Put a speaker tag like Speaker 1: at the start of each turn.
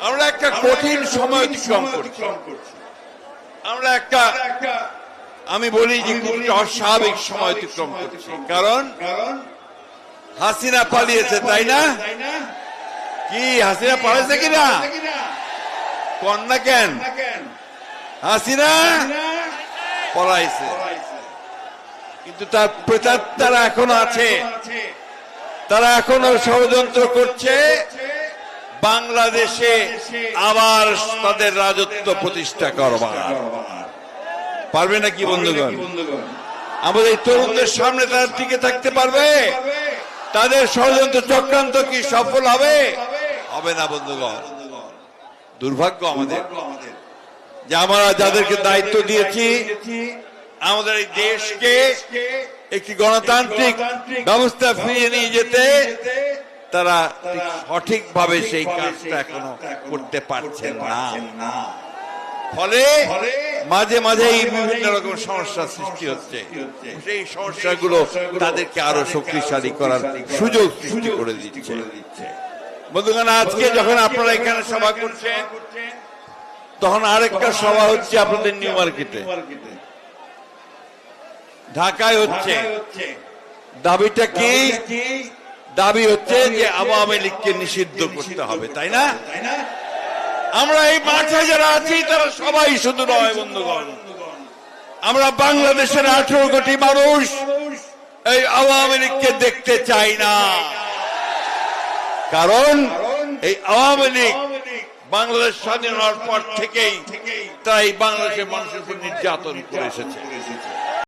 Speaker 1: আমরা একটা কঠিন সময় অতিক্রম করছি। আমরা একটা আমি বলি যে অস্বাভাবিক সময় অতিক্রম করছি, কারণ হাসিনা পালিয়েছে, তাই না? কি হাসিনা পালিয়েছে কিনা? কন্যা কেন হাসিনা পলাইছে, কিন্তু তার প্রেতাত্মারা এখনো আছে। তারা এখনো ষড়যন্ত্র করছে বাংলাদেশে আবার তাদের রাজত্ব প্রতিষ্ঠা করবার। পারবে নাকি বন্ধুগণ? আমাদের তরুণদের সামনে তারা টিকে থাকতে পারবে? তাদের ষড়যন্ত্র চক্রান্ত কি সফল হবে? হবে না বন্ধুগণ। দুর্ভাগ্য আমাদের যে আমরা যাদেরকে দায়িত্ব দিয়েছি আমাদের এই দেশকে একটি গণতান্ত্রিক ব্যবস্থা ফিরিয়ে নিয়ে যেতে, তারা সঠিকভাবে সেই কাজটা এখনো করতে পারছেন না। ফলে মাঝে মাঝেই বিভিন্ন রকম সমস্যার সৃষ্টি হচ্ছে। সেই সমস্যাগুলো তাদেরকে আরো শক্তিশালী করার সুযোগ সৃষ্টি করে দিচ্ছে। বন্ধুগণ, আজকে যখন আপনারা এখানে সভা করছেন, তখন আরেকটা সভা হচ্ছে আপনাদের নিউ মার্কেটে, ঢাকায় হচ্ছে। দাবিটা কি? দাবি হচ্ছে যে আওয়ামী লীগকে নিষিদ্ধ করতে হবে, তাই না? আমরা এই মাঠে যারা আছি তারা সবাই শুধু নয় বন্ধুগণ, আমরা বাংলাদেশের 18 কোটি মানুষ এই আওয়ামী লীগকে দেখতে চাই না। কারণ এই আওয়ামী লীগ বাংলাদেশ স্বাধীন হওয়ার পর থেকেই তাই বাংলাদেশের মানুষের উপর নির্যাতন করে এসেছে।